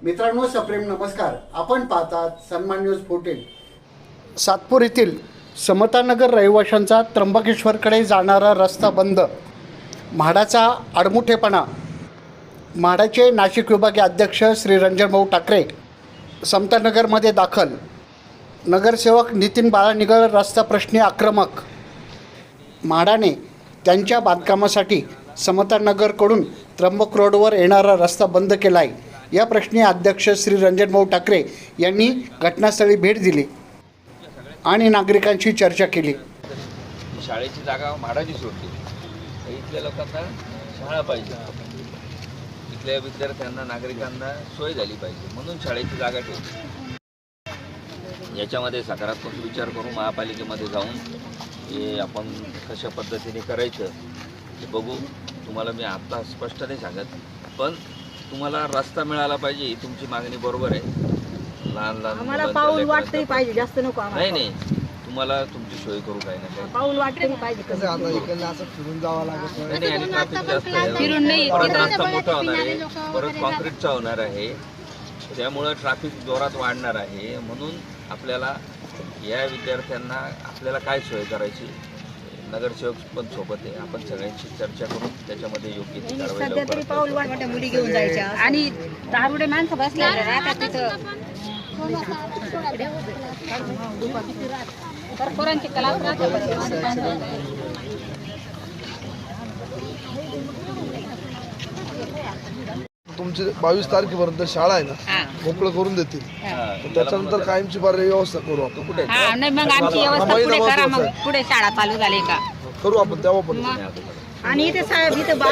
मित्रांनो, सप्रेम नमस्कार. आपण पाहतात सन्मान न्यूज 14. सातपूर येथील समतानगर रहिवाशांचा त्र्यंबकेश्वरकडे जाणारा रस्ता बंद. म्हाडाचा आडमुठेपणा. म्हाडाचे नाशिक विभागीय अध्यक्ष श्री रंजनभाऊ ठाकरे समतानगरमध्ये दाखल. नगरसेवक नितीन बाळानिगळ रस्ता प्रश्नी आक्रमक. म्हाडाने त्यांच्या बांधकामासाठी समतानगरकडून त्र्यंबक रोडवर येणारा रस्ता बंद केला आहे. या प्रश्नी अध्यक्ष श्री रंजनभाऊ ठाकरे यांनी घटनास्थळी भेट दिली आणि नागरिकांशी चर्चा केली. शाळेची जागा म्हाडाची सोडली. इथल्या लोकांना शाळा पाहिजे, इथल्या विद्यार्थ्यांना नागरिकांना सोय झाली पाहिजे म्हणून शाळेची जागा ठेवली. याच्यामध्ये सकारात्मक विचार करून महापालिकेमध्ये जाऊन हे आपण कशा पद्धतीने करायचं ते बघू. तुम्हाला मी आत्ता स्पष्ट नाही सांगत, पण तुम्हाला रस्ता मिळाला पाहिजे ही तुमची मागणी बरोबर आहे. लहान लहान आम्हाला पाऊल वाटतही पाहिजे, जास्त नको आम्हाला. नाही तुम्हाला तुमची सोय करू काही ना काही. पाऊल वाटतही पाहिजे. कसं आता इकडनं असं फिरून जावं लागत नाही. नाही आणि ट्रॅफिक जास्त आहे. फिरून नाही, परत रस्ता मोठा होणार आहे, परत कॉन्क्रीटचा होणार आहे, त्यामुळं ट्रॅफिक जोरात वाढणार आहे. म्हणून आपल्याला या विद्यार्थ्यांना आपल्याला काय सोय करायची, नगरसेवक पण सोबत आहे, आपण सगळ्यांची चर्चा करून त्याच्यामध्ये योग्य ती कारवाई सध्या तरी पाऊल लवकर वाटत्या मुली घेऊन जायच्या आणि दारुडे माणसं बसलेले राहतात तिथं. पोरांची क्लास तुमची 22 तारखेपर्यंत शाळा आहे ना, मोकळं करून देतील. त्याच्यानंतर कायमची बारे व्यवस्था करू आपण. कुठे नाही, मग आमची व्यवस्था पुढे करा. मग पुढे शाळा चालू झाली का करू आपण तेव्हा पण. आणि इथे साहेब इथं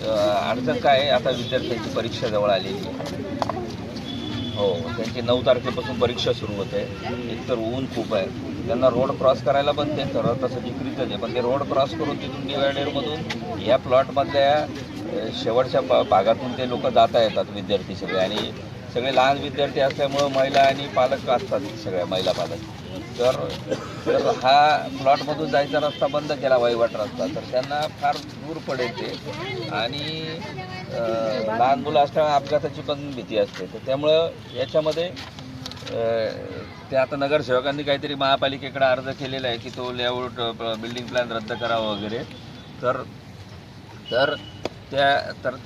अडचण काय आहे, आता विद्यार्थ्यांची परीक्षा जवळ आलेली आहे. हो, त्यांची 9 तारखेपासून परीक्षा सुरू होते. एकतर ऊन खूप आहे, त्यांना रोड क्रॉस करायला पण ते खरं तसं विक्रीतच आहे, पण ते रोड क्रॉस करून तिथून डिवायडरमधून या प्लॉटमधल्या शेवटच्या भागातून ते लोक जाता येतात विद्यार्थी सगळे. आणि सगळे लहान विद्यार्थी असल्यामुळं महिला आणि पालक असतात, सगळ्या महिला पालक. तर हा प्लॉटमधून जायचा रस्ता बंद केला, वहिवाट रस्ता, तर त्यांना फार दूर पडेल ते. आणि लहान मुलं असल्यामुळे अपघाताची पण भीती असते. तर त्यामुळं याच्यामध्ये ते आता नगरसेवकांनी काहीतरी महापालिकेकडे अर्ज केलेला आहे की तो लेआउट बिल्डिंग प्लॅन रद्द करावा वगैरे. तर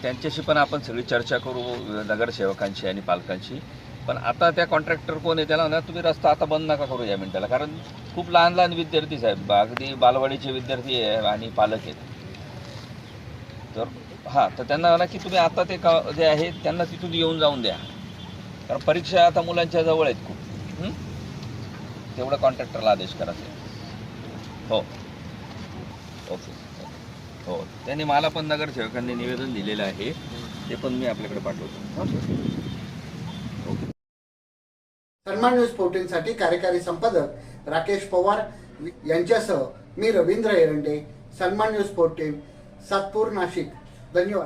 त्यांच्याशी पण आपण सगळी चर्चा करू, नगरसेवकांशी आणि पालकांशी. पण आता त्या कॉन्ट्रॅक्टर कोण आहे त्याला ना, तुम्ही रस्ता आता बंद नका करू या मिनिटाला, कारण खूप लहान लहान विद्यार्थी साहेब, अगदी बालवाडीचे विद्यार्थी आहे आणि पालक आहेत. तर त्यांना ना की तुम्ही आता ते जे आहे त्यांना तिथून येऊन जाऊन द्या, कारण परीक्षा आता मुलांच्या जवळ आहेत खूप. तेवढं कॉन्ट्रॅक्टरला आदेश करा ते. हो, ओके. हो, त्यांनी मला पण नगरसेवकांनी निवेदन दिलेलं आहे, ते पण मी आपल्याकडे पाठवतो. सन्मान न्यूज 14 साठी कार्यकारी संपादक राकेश पवार यांच्यासह मी रवींद्र एरंडे. सन्मान न्यूज 14, सातपूर, नाशिक. धन्यवाद.